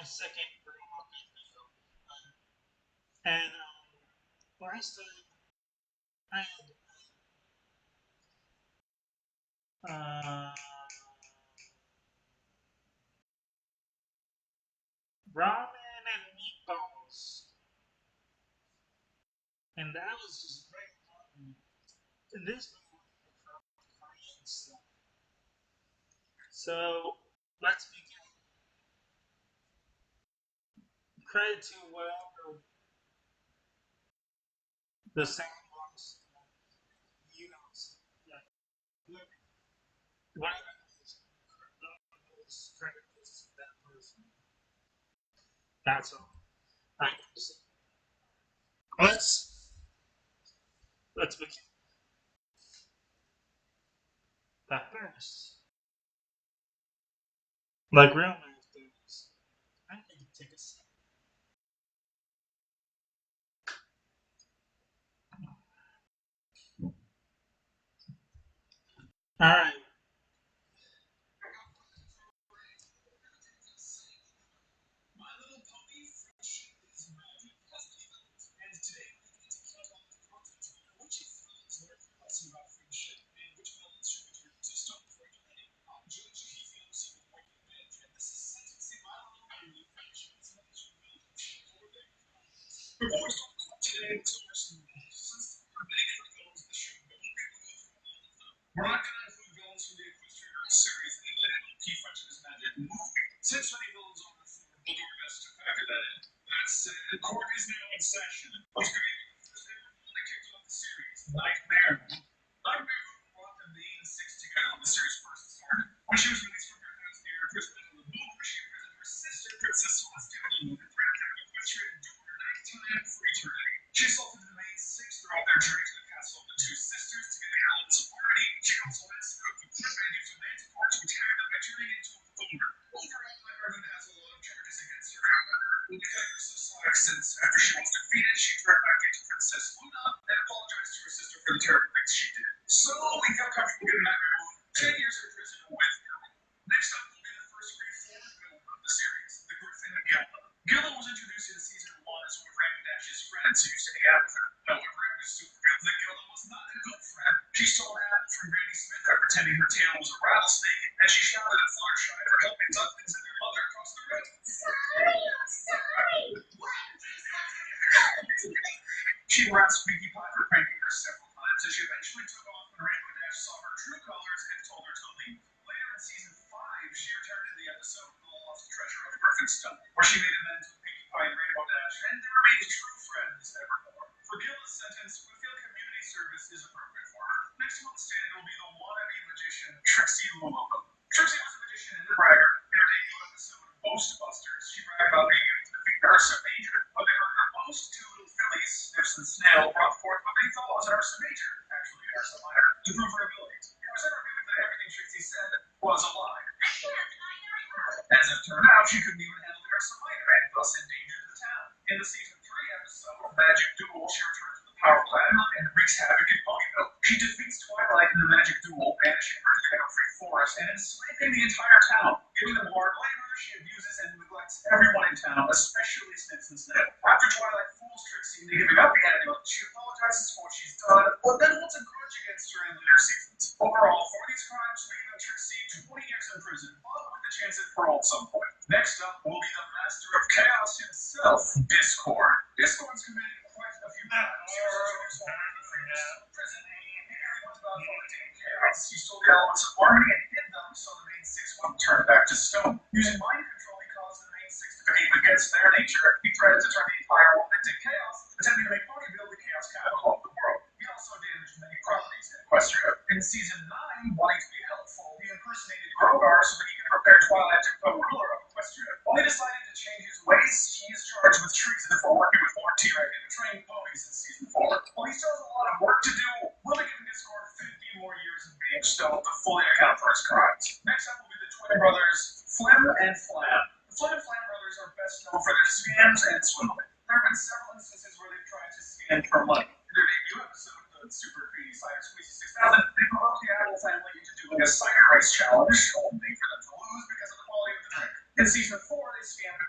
second real mukbang video. And last time I had ramen and meatballs, and that was just very fun. And this one was Korean stuff. So let's begin. Credit to whatever the sound box, you know, whatever credit goes to that person. That's all. I can say. Let's let's begin. But first, like real masters, I need to take a sip. All right.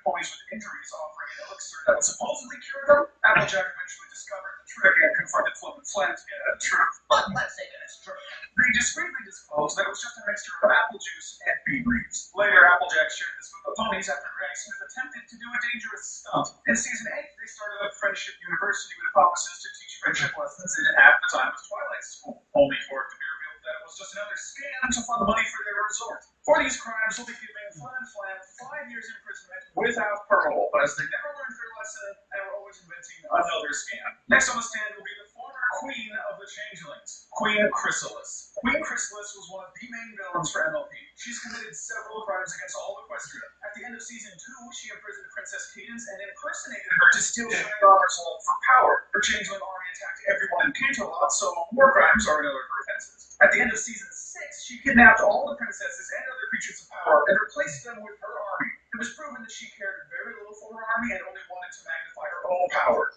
ponies with injuries, offering an elixir that would supposedly cure them. Applejack eventually discovered the trick and confronted Flip and Flan to get at the truth. But let's say that it's true. They discreetly disclosed that it was just a mixture of apple juice and bee leaves. Later, Applejack shared this with the ponies after Granny Smith attempted to do a dangerous stunt. In season 8, they started a friendship university with promises to teach friendship lessons in at the time was Twilight School, only for it to be revealed that it was just another scam to fund money for their resort. For these crimes, we'll be giving Flan and Flan 5 years imprisonment without parole, but as they never learned their lesson, they were always inventing another scam. Next on the stand will be the former queen of the changelings, Queen Chrysalis. Queen Chrysalis was one of the main villains for MLP. She's committed several crimes against all of Equestria. At the end of season 2, she imprisoned Princess Cadence and impersonated her to steal Shining Armor's love for power. Her changeling army attacked everyone in Canterlot, so war crimes are another her offenses. At the end of season 6, she kidnapped all the princesses and other creatures of power and replaced them with her army. It was proven that she cared very little for her army and only wanted to magnify her own power.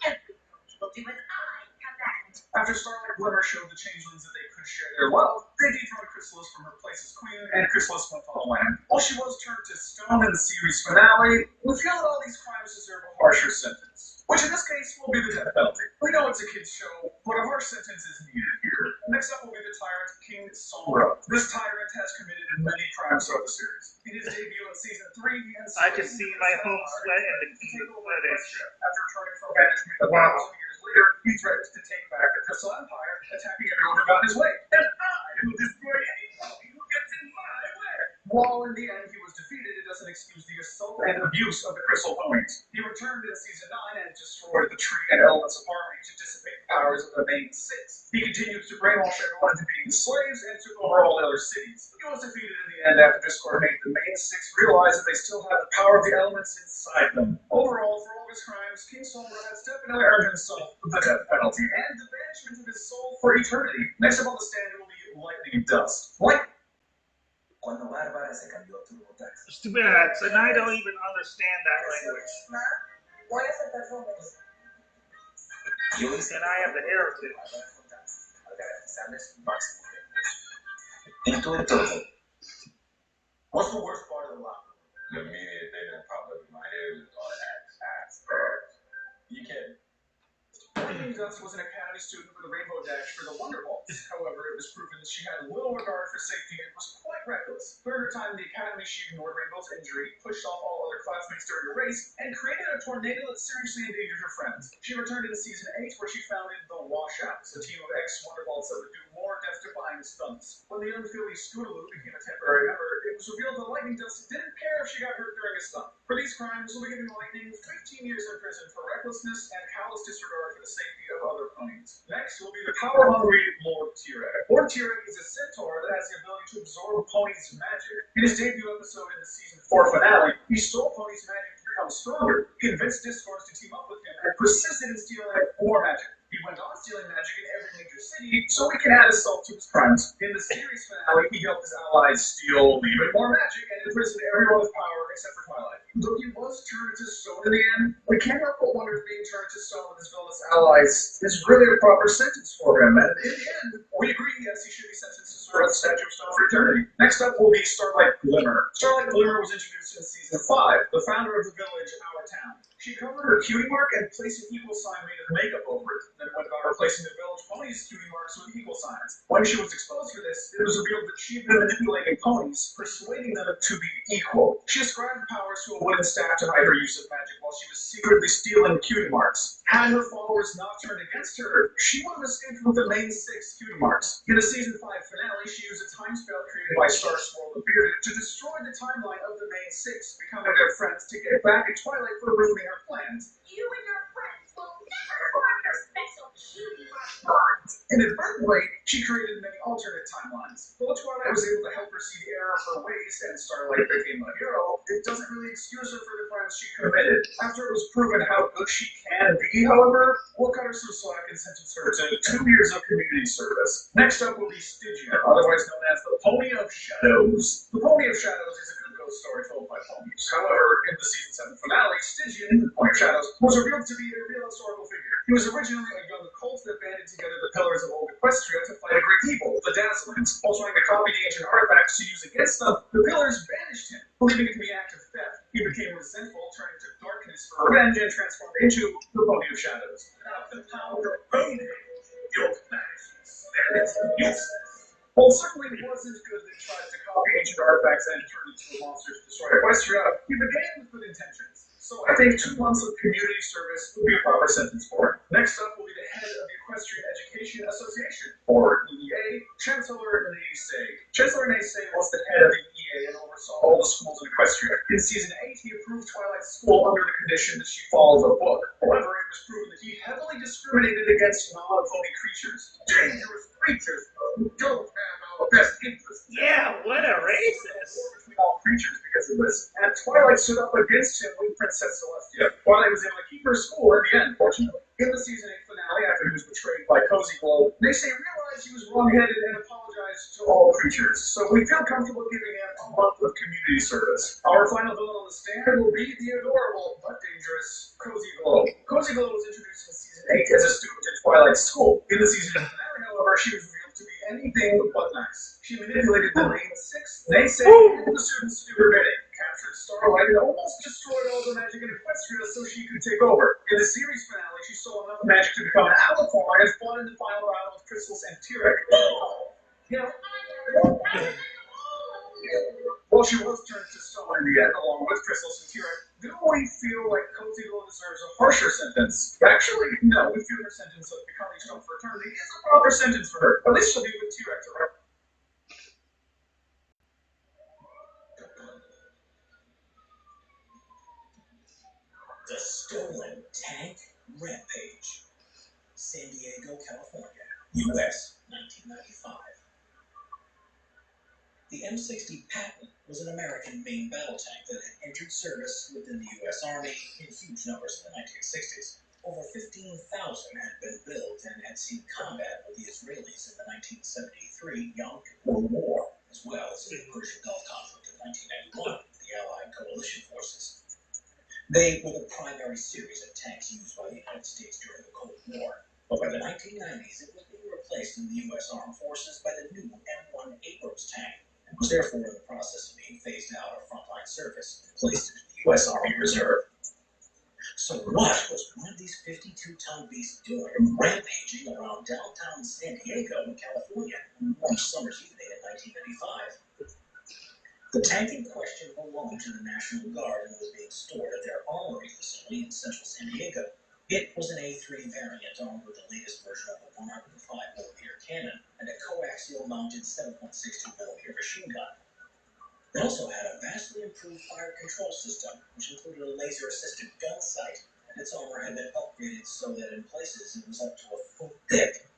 After Starlight Glimmer showed the changelings that they could share their love, they dethroned Chrysalis from her place as queen, and Chrysalis went on the land. While she was turned to stone in the series finale, we feel that all these crimes deserve a harsher sentence, which in this case will be the death penalty. We know it's a kid's show, but a harsh sentence is needed here. Next up will be the tyrant King Sombra. This tyrant has committed many crimes throughout the series. In his debut in season 3, he I can see my home sweat and the kingdom sweating. After returning from banishment 1,000 years later, he threatened to take back the Crystal Empire, attacking everyone who got in his way. And I will destroy any pony who gets in my way. While in the end he was defeated, it doesn't excuse the assault and abuse of the Crystal Ponies. He returned in season 9 and destroyed the tree and elements of harmony to dissipate the powers of the main 6. He continued to brainwash everyone into being slaves and took over all the other cities. He was defeated in the end after Discord made the main 6 realize that they still have the power of the elements inside them. Overall, for all of his crimes, King Sombra has definitely earned himself the death penalty and the banishment of his soul for eternity. Next up on the stand will be Lightning Dust. Cuando Bárbara se cambió a TurboTax. Stupid ads, and I don't even understand that language. ¿Cuál es el perfume? And I have the hair too. Al garantizarles un máximo de en todo. What's the worst part of the locker room? The immediate thing that popped up in my head was all the acts. You kidding? Lightning Dust was an academy student with a rainbow dash for the Wonderballs. However, it was proven that she had little regard for safety and was quite reckless. During her time in the academy, she ignored Rainbow's injury, pushed off all other classmates during a race, and created a tornado that seriously endangered her friends. She returned in season 8, where she founded the Washouts, a team of ex-Wonderballs that would do more death-defying stunts. When the young filly Scootaloo became a temporary member, it was revealed that Lightning Dust didn't care if she got hurt during a stunt. For these crimes, we'll be giving Lightning 15 years in prison for recklessness and callous disregard for the safety of other ponies. Next will be the power-hungry Lord Tirek. Lord Tirek is a centaur that has the ability to absorb ponies' magic. In his debut episode in the season 4 finale, he stole ponies' magic to become stronger, convinced Discords to team up with him, and persisted in stealing more magic. He went on stealing magic in every major city, so he can add his salt to his crimes. In the series finale, he helped his allies steal even more magic and imprisoned everyone with power except for Twilight. Though he was turned to stone in the end, we can't help but wonder if being turned to stone with his villainous allies is really a proper sentence for him. And in the end, we agree, yes, he should be sentenced to serve at the Statue of Stone for eternity. Next up will be Starlight Glimmer. Starlight Glimmer was introduced in season 5, the founder of the village, Our Town. She covered her cutie mark and placed an equal sign made of makeup over it. Then went about replacing the village ponies' cutie marks with equal signs. When she was exposed for this, it was revealed that she'd been manipulating ponies, persuading them to be equal. She ascribed powers to a wooden staff to hide her use of magic while she was secretly stealing cutie marks. Had her followers not turned against her, she would have escaped with the main 6 cutie marks. In the season 5 finale, she used a time spell created by Star Swirl the Bearded to destroy the timeline of the main 6, becoming their friends to get back at Twilight for ruining her plans. You and your friends will never form your special cutie mark bond. Inadvertently, she created many alternate timelines. Though Twilight was able to help her see the error of her ways and Starlight became a hero, it doesn't really excuse her for the crimes she committed. After it was proven how good she can be, however, we'll cut her some slack and sentence her to 2 years of community service. Next up will be Stygian, otherwise known as the Pony of Shadows. The Pony of Shadows is a good ghost story told by ponies. However, in the season 7 finale, Stygian, the Pony of Shadows, was revealed to be a real historical figure. He was originally a young cult that banded together the pillars of old Equestria to fight a great evil, the Dazzlings. While trying to copy the ancient artifacts to use against them, the pillars banished him, believing it to be an act of theft. He became resentful, turning to wishes for revenge and transformed into the Pony of Shadows. Without the power of Pony, your passions is useless. While it certainly wasn't good that he tried to copy ancient artifacts and turn into a monster to destroy Equestria, he began with good intentions. So I think 2 months of community service would be a proper sentence for him. Next up will be the head of the Equestrian Education Association, or EEA, Chancellor Naysay. Chancellor Naysay was the head of the EEA and oversaw all the schools in Equestria. In Season 8, he approved Twilight's school under the condition that she follow the book. However, it was proven that he heavily discriminated against non-pony creatures. Dangerous creatures who don't have our best interests. Yeah, what a racist. Between all creatures because of this. And Twilight stood up against him with Princess Celestia. Twilight was able to keep her school in the end, fortunately. In the Season 8 finale, after he was betrayed by Cozy Glow, Naysay realized he was wrong-headed and apologized to all creatures. So we feel comfortable giving him a month of community service. Our final villain on the stand will be the adorable but dangerous Cozy Glow. Cozy Glow was introduced in Season 8 as a student at Twilight's school. In the Season 8 finale, however, she was revealed to be anything but nice. She manipulated the main 6, Naysay, and the students to do her bidding, captured Starlight, and almost destroyed all the magic in Equestria so she could take over. In the series finale, she stole enough magic to become an alicorn and fought in the final battle with Crystals and Tyrek. You know, well, she was turned to stone in the end, along with Crystals and Tyrek. Do we feel like Cozy Glow deserves a harsher sentence? Actually, no. We feel her sentence of becoming stone for eternity is a proper sentence for her. At least she'll be with Tyrek forever. The Stolen Tank Rampage. San Diego, California, U.S., 1995. The M60 Patton was an American main battle tank that had entered service within the U.S. Army in huge numbers in the 1960s. Over 15,000 had been built and had seen combat with the Israelis in the 1973 Yom Kippur War, as well as in the Persian Gulf conflict of 1991 with the Allied coalition forces. They were the primary series of tanks used by the United States during the Cold War, but by the 1990s it was being replaced in the U.S. Armed Forces by the new M1 Abrams tank, and was therefore in the process of being phased out of frontline service and placed into the U.S. Army Reserve. So what was one of these 52-ton beasts doing rampaging around downtown San Diego in California on a warm summer's evening in 1995? The tank in question belonged to the National Guard and was being stored at their armory facility in central San Diego. It was an A3 variant armed with the latest version of a 105mm cannon and a coaxial-mounted 7.62mm machine gun. It also had a vastly improved fire control system, which included a laser-assisted gun sight, and its armor had been upgraded so that in places it was up to a foot thick.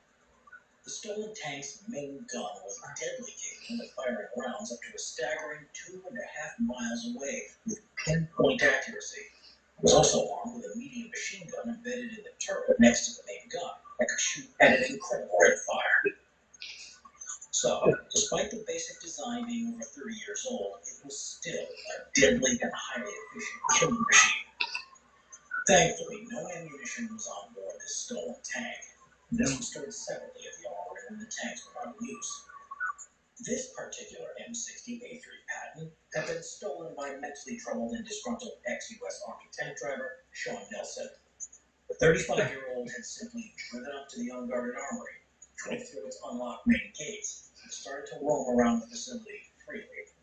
The stolen tank's main gun was deadly, capable of firing rounds up to a staggering 2.5 miles away with pinpoint accuracy. It was also armed with a medium machine gun embedded in the turret next to the main gun that could shoot at an incredible rate of fire. So, despite the basic design being over 30 years old, it was still a deadly and highly efficient killing machine. Thankfully, no ammunition was on board this stolen tank. This was stored separately at the armory when the tanks were not in use. This particular M60 A3 Patton had been stolen by mentally troubled and disgruntled ex-U.S. Army tank driver Sean Nelson. The 35-year-old had simply driven up to the unguarded armory, drove through its unlocked main gates, and started to roam around the facility freely.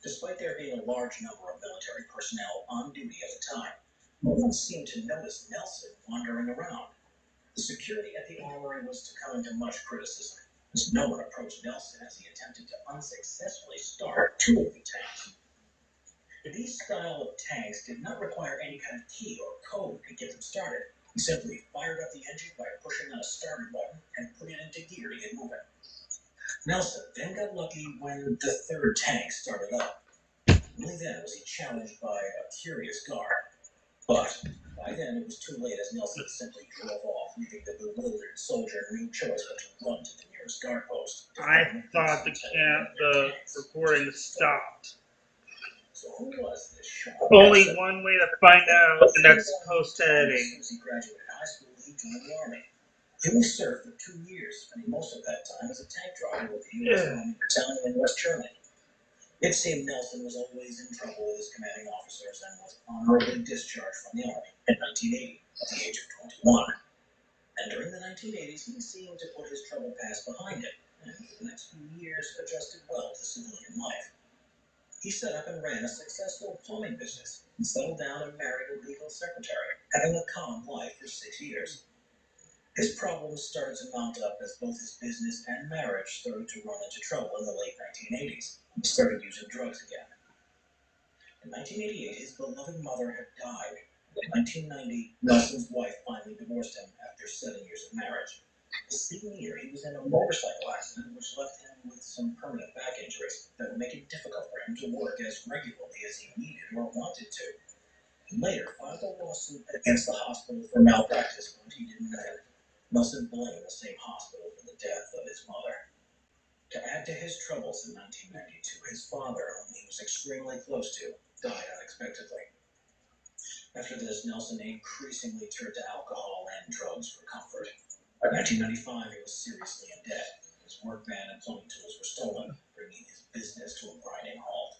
Despite there being a large number of military personnel on duty at the time, no one seemed to notice Nelson wandering around. The security at the armory was to come into much criticism, as no one approached Nelson as he attempted to unsuccessfully start 2 of the tanks. These style of tanks did not require any kind of key or code to get them started. He simply fired up the engine by pushing on a starter button and put it into gear to get moving. Nelson then got lucky when the 3rd tank started up. Only then was he challenged by a curious guard. But by then it was too late, as Nelson simply drove off, leaving the bewildered soldier no choice but to run to the nearest guard post. I thought the recording stopped. So who was this Sean? Only one way to find out, and that's post-editing. As he graduated high school, he joined the Army. He served for 2 years, spending most of that time as a tank driver with the U.S. Army Battalion in West Germany. It seemed Nelson was always in trouble with his commanding officers and was honorably discharged from the Army in 1980 at the age of 21. And during the 1980s, he seemed to put his trouble past behind him, and for the next few years adjusted well to civilian life. He set up and ran a successful plumbing business and settled down and married a legal secretary, having a calm life for 6 years. His problems started to mount up as both his business and marriage started to run into trouble in the late 1980s. He started using drugs again. In 1988, his beloved mother had died. In 1990, Nelson's wife finally divorced him after 7 years of marriage. The same year, he was in a motorcycle accident which left him with some permanent back injuries that would make it difficult for him to work as regularly as he needed or wanted to. He later filed a lawsuit against the hospital for malpractice, but he didn't win. Nelson blamed the same hospital for the death of his mother. To add to his troubles in 1992, his father, whom he was extremely close to, died unexpectedly. After this, Nelson increasingly turned to alcohol and drugs for comfort. By 1995, he was seriously in debt. His work van and plumbing tools were stolen, bringing his business to a grinding halt.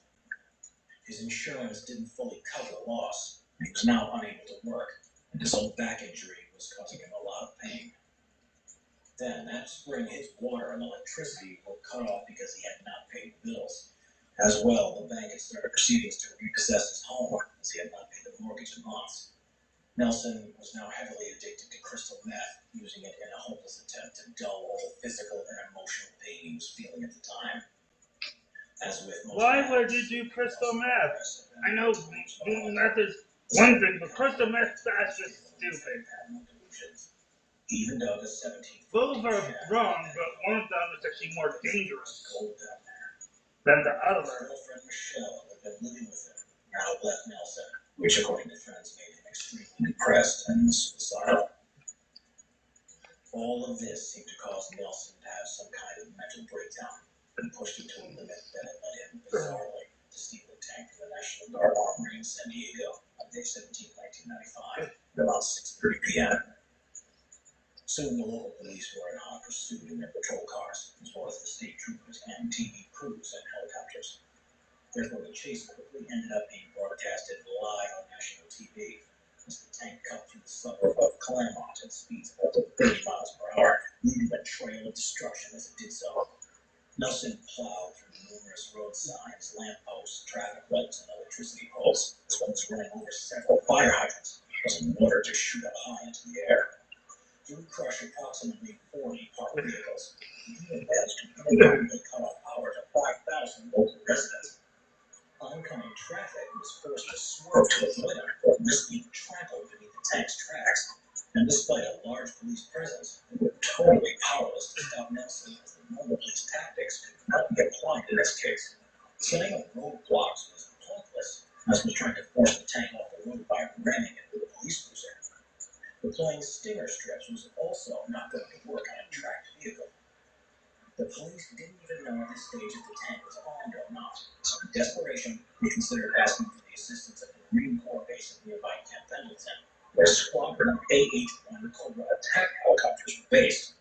His insurance didn't fully cover the loss. He was now unable to work, and his old back injury was causing him a lot of pain. Then, that spring, his water and electricity were cut off because he had not paid the bills. As well, the bank had started proceedings to repossess his home, as he had not paid the mortgage in months. Nelson was now heavily addicted to crystal meth, using it in a hopeless attempt to dull all the physical and emotional pain he was feeling at the time. As with most Why would addicts, you do crystal meth? I know doing meth is one thing, but crystal meth, that's just stupid. He even dug a 17 Both are wrong, but one of them is actually more dangerous than the His other. girlfriend Michelle, who had been living with him, now left Nelson, which according to friends made him extremely depressed and suicidal. All of this seemed to cause Nelson to have some kind of mental breakdown and pushed him to a limit that had led him bizarrely to steal a tank from the National Guard Armory in San Diego on May 17, 1995, at about 6:30 p.m. Soon the local police were in hot pursuit in their patrol cars, as well as the state troopers and TV crews and helicopters. Therefore, the chase quickly ended up being broadcasted live on national TV as the tank cut through the suburb of Claremont at speeds of up to 30 miles per hour, leaving a trail of destruction as it did so. Nelson plowed through numerous road signs, lampposts, traffic lights, and electricity poles, as well as running over several fire hydrants, causing water to shoot up high into the air. He would crush approximately 40 parked vehicles. He even managed to permanently cut off power to 5,000 local residents. Oncoming traffic was forced to swerve to avoid him, or risk being trampled beneath the tank's tracks. And despite a large police presence, they were totally powerless to stop Nelson, as the normal police tactics could not be applied in this case. Setting up roadblocks was pointless, as was trying to force the tank off the road by ramming it with a police cruiser. Deploying stinger strips was also not going to work on a tracked vehicle. The police didn't even know at this stage if the tank was armed or not, so in desperation, they considered asking for the assistance of the Marine Corps base in nearby Camp Pendleton, where a squadron of AH-1 Cobra attack helicopters were based.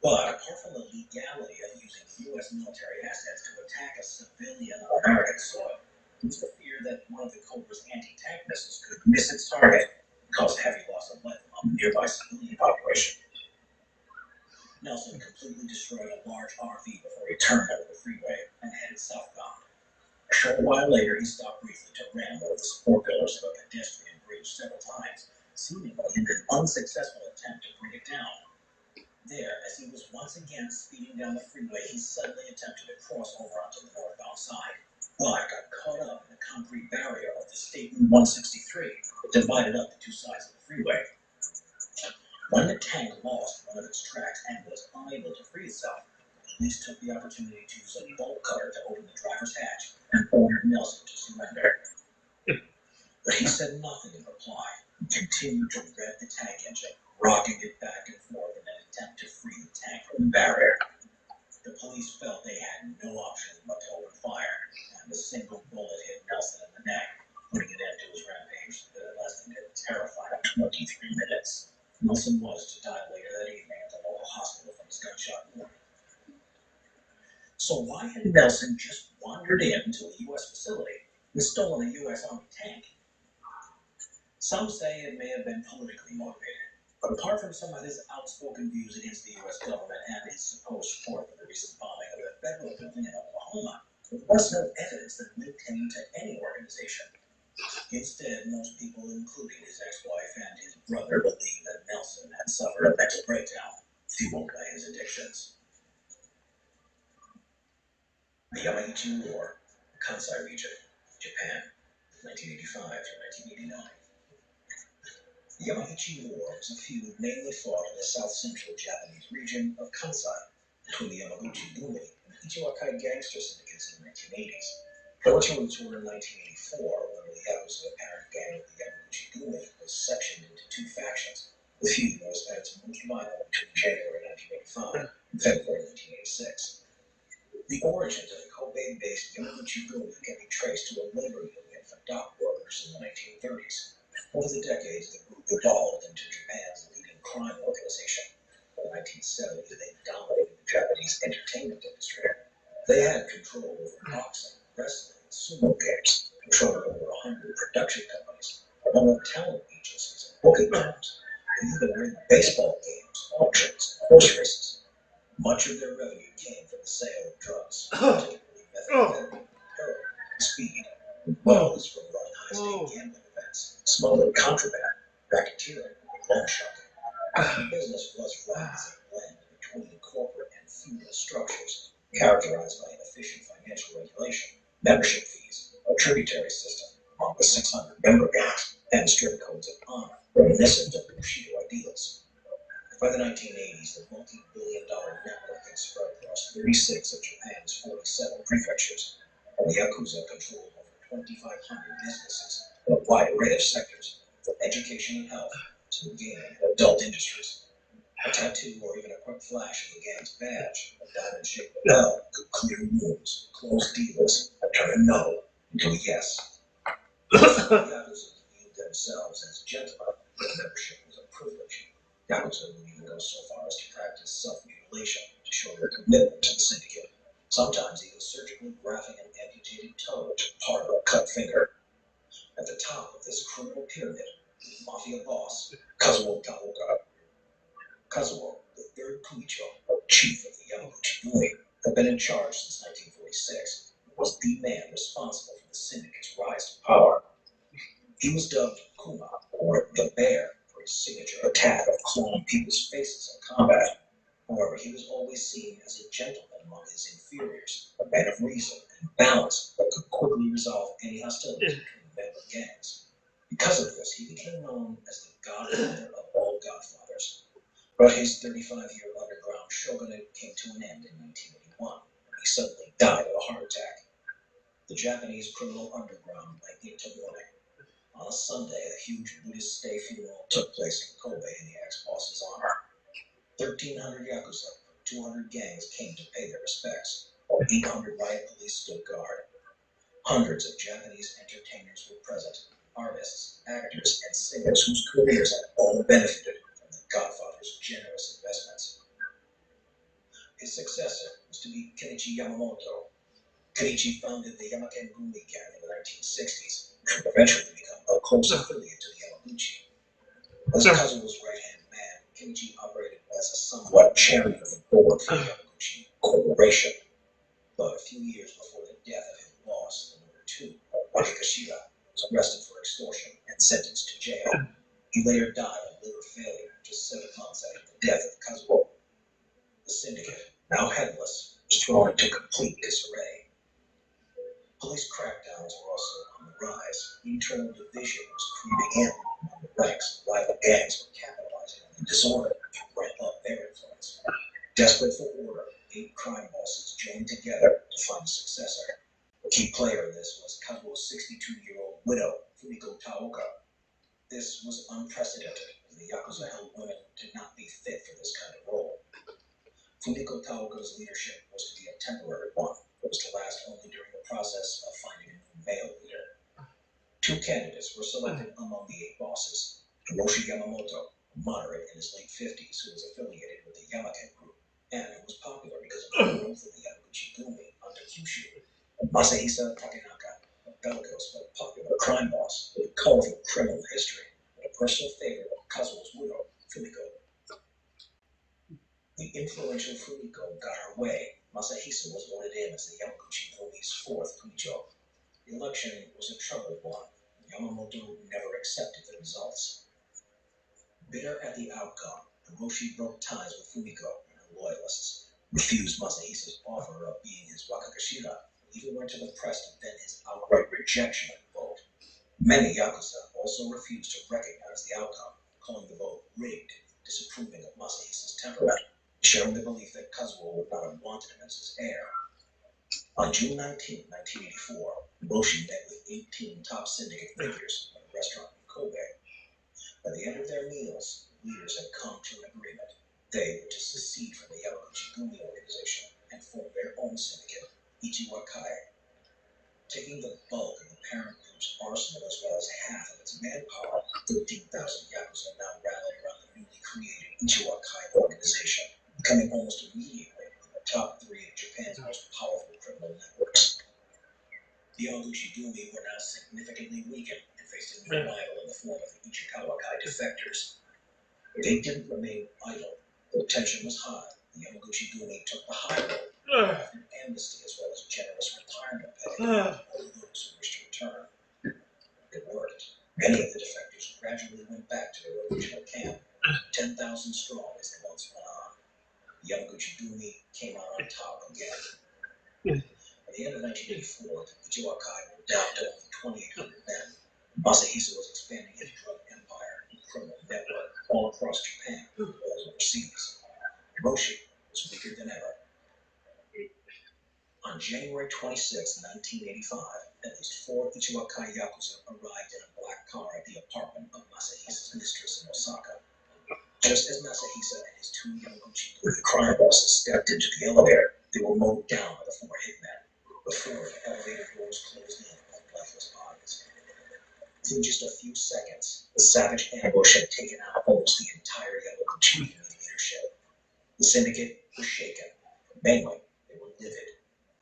But apart from the legality of using U.S. military assets to attack a civilian on American soil, there was the fear that one of the Cobra's anti-tank missiles could miss its target and cause heavy loss of life among the nearby civilian population. Nelson completely destroyed a large RV before he turned out of the freeway and headed southbound. A short while later, he stopped briefly to ram one of the support pillars of a pedestrian bridge several times, seemingly in an unsuccessful attempt to bring it down. There, as he was once again speeding down the freeway, he suddenly attempted to cross over onto the northbound side, but got caught up in the concrete barrier of the State Route 163 that divided up the two sides of the freeway. When the tank lost one of its tracks and was unable to free itself, the police took the opportunity to use a bolt cutter to open the driver's hatch and ordered Nelson to surrender. But he said nothing in reply and continued to rev the tank engine, rocking it back and forth in an attempt to free the tank from the barrier. The police felt they had no option but to open fire, and a single bullet hit Nelson in the neck, putting an end to his rampage that had lasted a terrifying 23 minutes. Nelson was to die later that evening at the local hospital from his gunshot wound. So why had Nelson just wandered wandered into a U.S. facility and stolen a U.S. Army tank. Some say it may have been politically motivated, but apart from some of his outspoken views against the U.S. government and his supposed support for the recent bombing of the federal building in Oklahoma, there was no evidence that linked him to any organization. Instead, most people, including his ex-wife and his brother, believe that Nelson had suffered a mental breakdown, fueled by his addictions. The Yamaichi War, Kansai region, Japan, 1985 to 1989. The Yamaichi War was a feud mainly fought in the south-central Japanese region of Kansai between the Yamaguchi-gumi and Ichiwakai gangster syndicates in the 1980s. The roots were in 1984, when the Yakuza parent gang of the Yamaguchi-gumi was sectioned into two factions. The feud was at its most violent between January 1985 and February 1986. The origins of the Kobe-based Yamaguchi-gumi can be traced to a labor union for dock workers in the 1930s. Over the decades, the group evolved into Japan's leading crime organization. In the 1970s, they dominated the Japanese entertainment industry. They had control over boxing, wrestling, and sumo games, controlling over 100 production companies, along with talent agencies and booking firms. They even ran baseball games, auctions, and horse races. Much of their revenue came from the sale of drugs, particularly methamphetamine, heroin, and speed, as well as from running high-stake gambling events, smuggling contraband, racketeering, and loan sharking. The business was run as a blend between corporate and feudal structures, characterized by inefficient financial regulation, membership fees, a tributary system, along with 600 member gangs, and strict codes of honor, reminiscent of Bushido ideals. By the 1980s, the multi-billion-dollar network had spread across 36 of Japan's 47 prefectures, and the Yakuza controlled over 2,500 businesses in a wide array of sectors, from education and health to the gaming and adult industries. A tattoo or even a quick flash of the gang's badge, a diamond-shaped bell, could clear wounds, close deals, and turn a no into a yes. The Yakuza viewed themselves as gentlemen, but membership was a privilege. Yakuza would even go so far as to practice self-mutilation to show their commitment to the syndicate, sometimes even surgically grafting an amputated toe to part of a cut finger. At the top of this criminal pyramid, mafia boss, Kazuo Taoka. Kazuo, the third Kuicho, or chief of the Yamaguchi-gumi, had been in charge since 1946 and was the man responsible for the syndicate's rise to power. He was dubbed Kuma, or the Bear, for his signature attack of clawing people's faces in combat. However, he was always seen as a gentleman among his inferiors, a man of reason and balance that could quickly resolve any hostilities between member gangs. Because of this, he became known as the godfather of all godfathers. But his 35-year underground shogunate came to an end in 1981, when he suddenly died of a heart attack. The Japanese criminal underground went into mourning. On a Sunday, a huge Buddhist stay funeral took place in Kobe in the ex-boss's honor. 1,300 Yakuza from 200 gangs came to pay their respects, while 800 riot police stood guard. Hundreds of Japanese entertainers were present, artists, actors, and singers whose careers had all benefited from the Godfather's generous investments. His successor was to be Kenichi Yamamoto. Kenichi founded the Yamaken Gumi gang in the 1960s, which would eventually become a close affiliate to the Yamaguchi. As Kazuo's right-hand man, Kenichi operated as a somewhat chairman of the board for the Yamaguchi Corporation. But a few years before the death of his boss, the number two, Wakikashira, was arrested for extortion and sentenced to jail. He later died of liver failure just 7 months after the death of Kazuo. The syndicate, now headless, was thrown into complete disarray. Police crackdowns were also on the rise. Internal division was creeping in among the ranks. Rival gangs were capitalizing on the disorder to ramp up their influence. Desperate for order, 8 crime bosses joined together to find a successor. A key player in this was Kazuo's 62-year-old widow, Fumiko Taoka. This was unprecedented, as the Yakuza held women to not be fit for this kind of role. Fumiko Taoka's leadership was to be a temporary one. It was to last only during the process of finding a new male leader. 2 candidates were selected among the 8 bosses. Hiroshi Yamamoto, a moderate in his late 50s who was affiliated with the Yamaken group, and who was popular because of the growth of the Yamaguchi-gumi under Kyushu. Masahisa Takenaka, a bellicose but popular crime boss with a colorful criminal history, and a personal favorite of Kazuo's widow, Fumiko. The influential Fumiko got her way. Masahisa was voted in as the Yamaguchi Gumi's fourth Kumicho. The election was a troubled one. Yamamoto never accepted the results. Bitter at the outcome, Hiroshi broke ties with Fumiko and her loyalists, refused Masahisa's offer of being his Wakagashira, and even went to the press to vent his outright rejection of the vote. Many Yakuza also refused to recognize the outcome, calling the vote rigged, disapproving of Masahisa's temperament, sharing the belief that Kazuo would not have wanted him as his heir. On June 19, 1984, Hiroshi met with 18 top syndicate figures at a restaurant in Kobe. By the end of their meals, leaders had come to an agreement. They were to secede from the Yamaguchi Gumi organization and form their own syndicate, Ichiwakai. Taking the bulk of the parent group's arsenal as well as half of its manpower, 13,000 Yakuza now rallied around the newly created Ichiwakai organization, becoming almost immediately the top three of Japan's most powerful criminal networks. The Yamaguchi Gumi were now significantly weakened and faced a new rival in the form of the Ichikawakai defectors. They didn't remain idle. The tension was high. The Yamaguchi Gumi took the high road, offered amnesty as well as generous retirement pay for only those who wished to return. It worked. Many of the defectors gradually went back to their original camp, 10,000 strong as the months went on. The Yamaguchi Gumi came out on top again. By the end of 1984, the Ichiwakai were down to only 2,800 men. Masahisa was expanding his drug empire and criminal network all across Japan, as well as overseas. Hiroshi was weaker than ever. On January 26, 1985, at least 4 Ichiwakai Yakuza arrived in a black car at the apartment of Masahisa's mistress in Osaka. Just as Masahisa and his 2 Yamaguchi crime bosses stepped into the elevator, they were mowed down by the 4 hitmen. Before the elevator doors closed in on lifeless bodies. Within just a few seconds, the savage ambush had taken out almost the entire Yamaguchi leadership. The syndicate was shaken. Mainly, they were livid.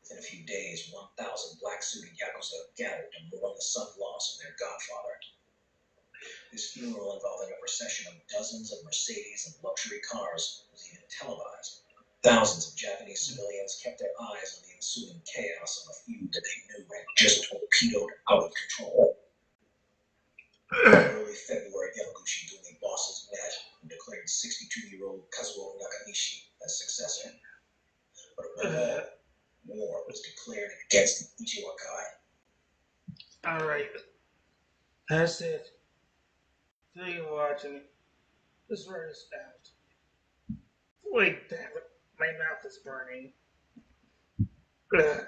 Within a few days, 1,000 black-suited Yakuza gathered to mourn the sudden loss of their godfather. This funeral, involving a procession of dozens of Mercedes and luxury cars, was even televised. Thousands of Japanese civilians kept their eyes on the ensuing chaos of a feud that they knew had just torpedoed out of control. In early February, Yamaguchi Gumi bosses met and declared 62-year-old Kazuo Nakanishi as successor. But above all, war was declared against the Ichiwakai. Alright. That's it. Thank you for watching. This word is out. Wait, damn it. My mouth is burning. Ugh.